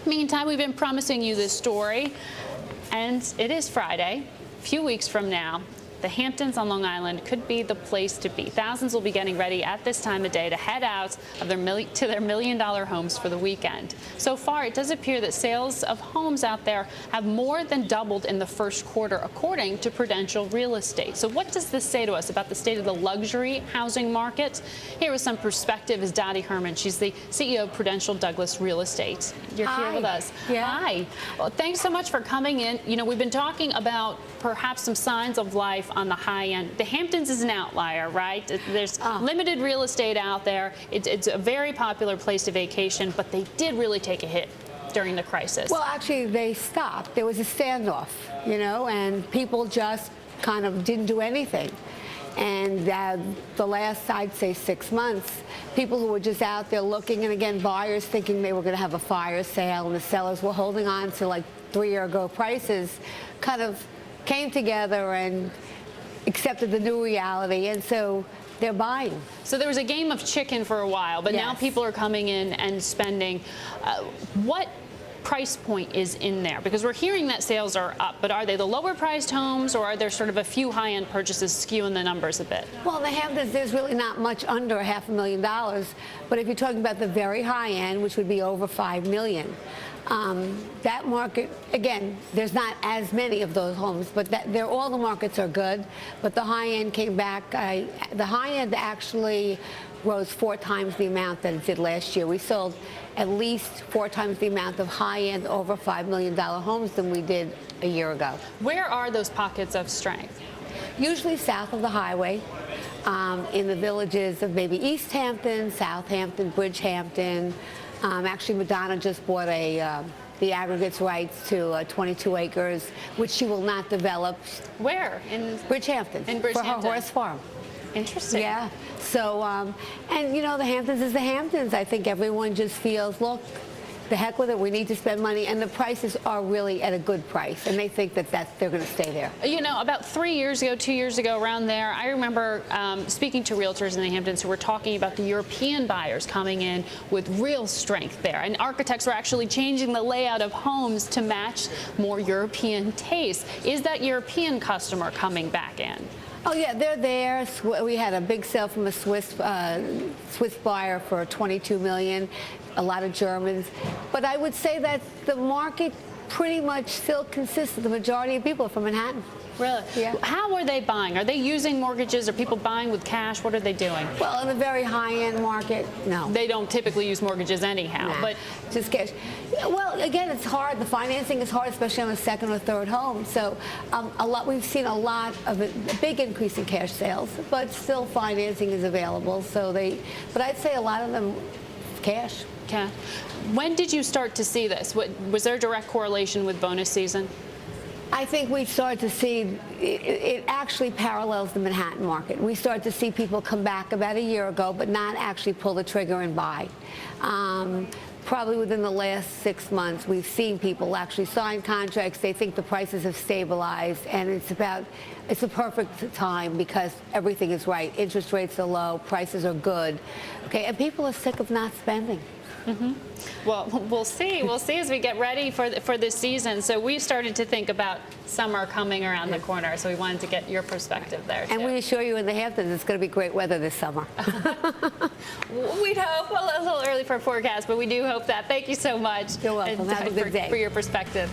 Meantime, we've been promising you this story, and it is Friday. A few weeks from now, the Hamptons on Long Island could be the place to be. Thousands will be getting ready at this time of day to head out of to their million-dollar homes for the weekend. So far, it does appear that sales of homes out there have more than doubled in the first quarter, according to Prudential Real Estate. So what does this say to us about the state of the luxury housing market? Here with some perspective is Dorothy Herman. She's the CEO of Prudential Douglas Real Estate. You're here with us. Yeah. Hi. Well, thanks so much for coming in. You know, we've been talking about perhaps some signs of life on the high end. The Hamptons is an outlier, right? There's limited real estate out there. It's a very popular place to vacation, but they did really take a hit during the crisis. Well, actually, they stopped. There was a standoff, you know, and people just kind of didn't do anything. And the last, I'd say, 6 months, people who were just out there looking, and again, buyers thinking they were going to have a fire sale, and the sellers were holding on to like 3-year-ago prices, kind of came together and accepted the new reality, and so they're buying. So there was a game of chicken for a while, but now people are coming in and spending. What price point is in there? Because we're hearing that sales are up, but are they the lower priced homes, or are there sort of a few high-end purchases skewing the numbers a bit? Well, the Hamptons, there's really not much under $500,000, but if you're talking about the very high end, which would be over $5 million, that market, again, there's not as many of those homes, but all the markets are good. But the high end came back. The high end actually rose 4 times the amount that it did last year. We sold at least 4 times the amount of high end over $5 million homes than we did a year ago. Where are those pockets of strength? Usually south of the highway, in the villages of maybe East Hampton, Southampton, Bridgehampton. Actually, Madonna just bought the aggregates rights to 22 acres, which she will not develop. Where? In Bridgehampton. In Bridgehampton. For her horse farm. Interesting. Yeah. So, and you know, the Hamptons is the Hamptons. I think everyone just feels, look, the heck with it, we need to spend money, and the prices are really at a good price, and they think that they're going to stay there. You know, about 3 years ago, 2 years ago, around there, I remember speaking to realtors in the Hamptons who were talking about the European buyers coming in with real strength there, and architects were actually changing the layout of homes to match more European tastes. Is that European customer coming back in? Oh yeah, they're there. We had a big sale from a Swiss buyer for $22 million. A lot of Germans, but I would say that the market pretty much still consists of the majority of people from Manhattan. Really? Yeah. How are they buying? Are they using mortgages? Are people buying with cash? What are they doing? Well, in the very high-end market, no. They don't typically use mortgages anyhow. Nah, but just cash. Well, again, it's hard. The financing is hard, especially on a second or third home. So we've seen a lot of a big increase in cash sales, but still financing is available. So but I'd say a lot of them cash. Okay. When did you start to see this? Was there a direct correlation with bonus season? I think we started to see it actually parallels the Manhattan market. We started to see people come back about a year ago, but not actually pull the trigger and buy. Probably within the last 6 months, we've seen people actually sign contracts. They think the prices have stabilized, and it's a perfect time because everything is right. Interest rates are low, prices are good, okay, and people are sick of not spending. Mm-hmm. Well, we'll see. We'll see as we get ready for this season. So we started to think about summer coming around the corner. So we wanted to get your perspective there, And too. we assure you in the Hamptons it's going to be great weather this summer. We'd hope. Well, a little early for a forecast, but we do hope that. Thank you so much. You're welcome. Have a good day. For your perspective.